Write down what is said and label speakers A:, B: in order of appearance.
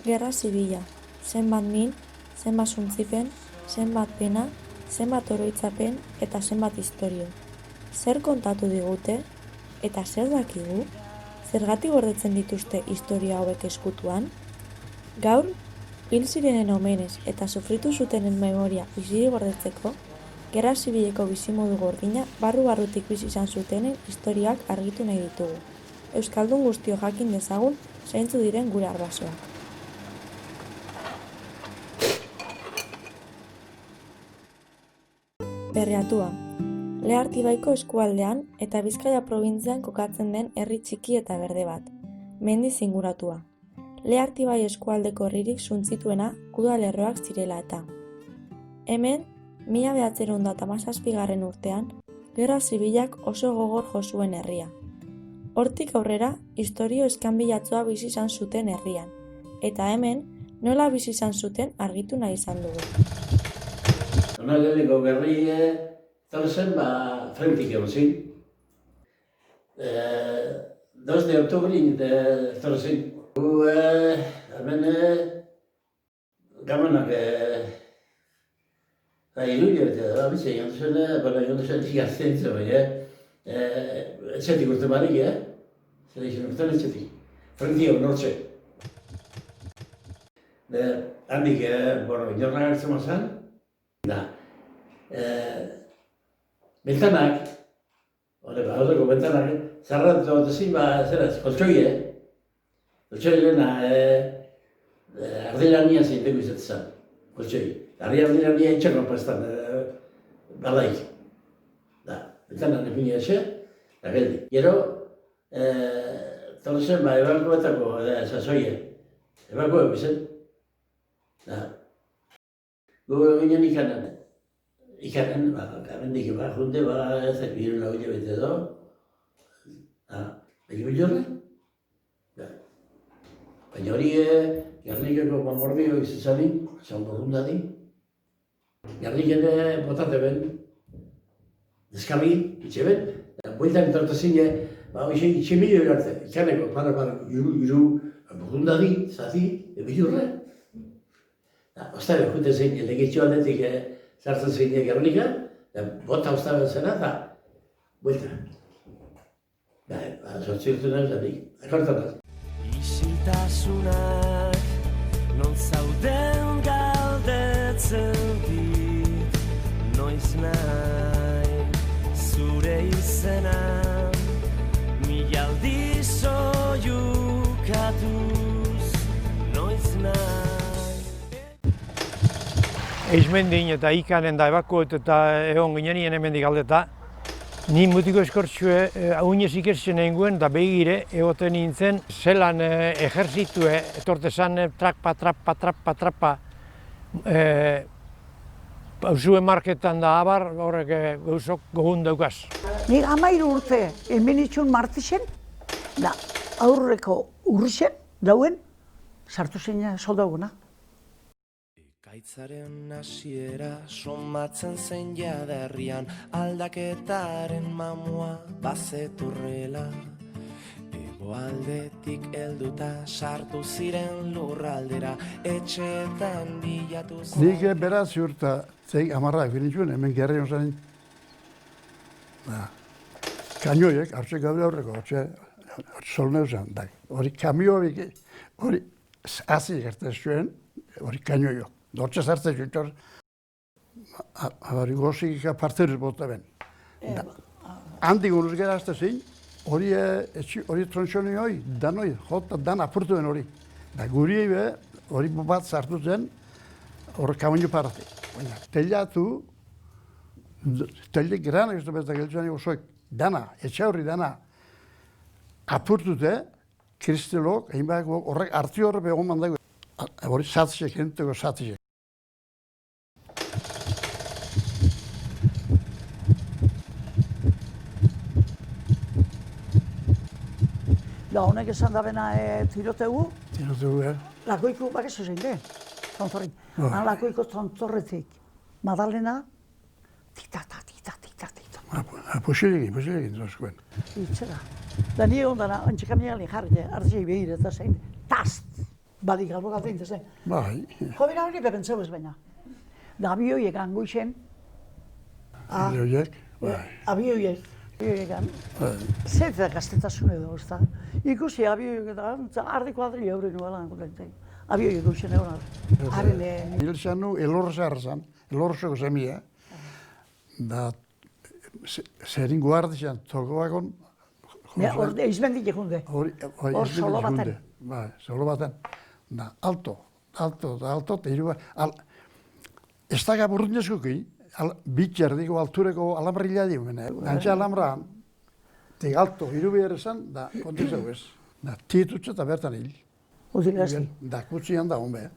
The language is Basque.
A: Gerra zibila, zenbat min, zenbat suntzipen, zenbat pena, zenbat oroitzapen eta zenbat istorio. Zer kontatu digute? Eta zer dakigu? Zergatik gordetzen dituzte historia hauek eskutuan? Gaur, hil zirenen omenez eta sufritu zutenen memoria bizirik gordetzeko, Gerra zibileko bizimodu gordina barru-barrutik bizi izan zutenen historiak argitu nahi ditugu. Euskaldun guztio jakin dezagun zeintzuk diren gure arbasoak. Berriatua. Lehartibaiko eskualdean eta Bizkaia probintzian kokatzen den herri txiki eta berde bat. Mendiz inguratua. Lehartibai eskualdeko herririk suntzituena udalerroak zirela eta. Hemen, 1917 urtean, Gerra Zibilak oso gogor jo zuen herria. Hortik aurrera, istorio eskanbilatsua bizi izan zuten herrian, eta hemen, nola bizi izan zuten argitu nahi izan dugu.
B: Hona leheneko berri, zen, frentik egon zin. 2 de oktobrin, zin. Gu, hemen, gamanak, irudio eta bitzen, jondu zen zigazten zen, etxetik urte barik, zer izan urtean etxetik. Frentik egon nortze. Handik, inornak hartzen mazan, bentanak, horreko bentanak, zarratu dut ezin, zeraz, koltsoie. Koltsoie lehena, ardelania zein dugu izatzen, koltsoie. Ardelania etxako pastan, balaik. Bentanak nepina etxe, eta geldi. Gero, torzen, ebakuetako, sasoie. Ebakue bizen. Gu ginen ikanen. Ikanen, kamendik junde, ezak biru laguile bete edo. Egi bilorre? Baina hori, Gernikeko mamordio izazanin, esan borrundadi. Gernik ere botate ben, deskami, itxe ben. Bueltan entortezin, itxe milio erarte, ikaneko, iru, borrundadi, zati, bilurre. Ostabe, jute zein, legetxo aldetik sartzen zein Gernika, bota ostabe zena, eta buelta. Sortzi urte nahi zatik, akortan.
C: Isiltasunak non zauden galdetzen dit, noiz nahi zure izena, mila aldiz oiukatuz, noiz nahi.
D: Eizmendin eta ikanen da ebakuet eta egon ginenien hemendik aldeta. Ni mutiko eskortzue haunez ikesten egin da begire egoten nintzen zelan ejerzitue etortezan trapa pausue marketan da abar horrek gauzok gogun daukaz.
E: Nik 13 urte hemen itxun martixen, da aurreko urrixen dauen sartu zein soldaguna.
C: Gaitzaren hasiera somatzen zen jaderrian, aldaketaren mamua bazeturrela. Hegoaldetik helduta sartu ziren lurraldera, etxeetan bilatu zen.
F: Nik beraz urta zeik amarrak finitxuen, hemen gerrion zen. Kanioiek, hartze gabe aurreko, solneu zen. Hori kamioik, hori hazi gertzen zuen, hori kanioio. Dortxe zartzen zutor, hori gozik parteruz bota ben. Handik unuz gara azte zein, hori tronxoni hoi, danoi, jota dan apurtu ben hori. Da guri hori bat zartu zen, hori kamaino parate. Baina, telatu, telik granak ez da bezda geltzuan osoik, dana, etxe horri dana, apurtute, kristelok, horrek arti horre begon mandago. Hori zatzek, enteko zatzek.
E: Da honek esan da bena tirotegu,
F: Tirotegu,
E: lakoiko bakezu zein de, tontorri. Lakoiko tontorretik, Madalena, titata.
F: Posilekin dozkuen.
E: Itzera. Da nire ondana, antxekamia galin jarri, hartzei behir eta zein, tast! Badik galbo galte intezen.
F: Bai.
E: Jo, bera hori bepentzeu ez baina. Da abioiek angoixen.
F: Horiek, bai.
E: Abioiek. Zer da gaztetasun edo, ez da. Ikusi abioiek eta ardi kuadri haure nuela angolentzen. Abioiek guxen egon hori. Haren
F: Hil zan nu elorrezar zan, elorrezeko semia. Da, zerin guardi zan, tokoakon.
E: Izmendik egunde. Hor solo baten.
F: Bai, solo baten. Da, alto, eta hiru. Ez da gaburrin eskuki, bitxerdiko altureko alambrila diuen. Antxe alambran, tik alto, hiru behar esan, da, kontu zeu ez. Da, titutxe eta bertan hil.
E: Utilazki.
F: Da, kutsian da, honbe.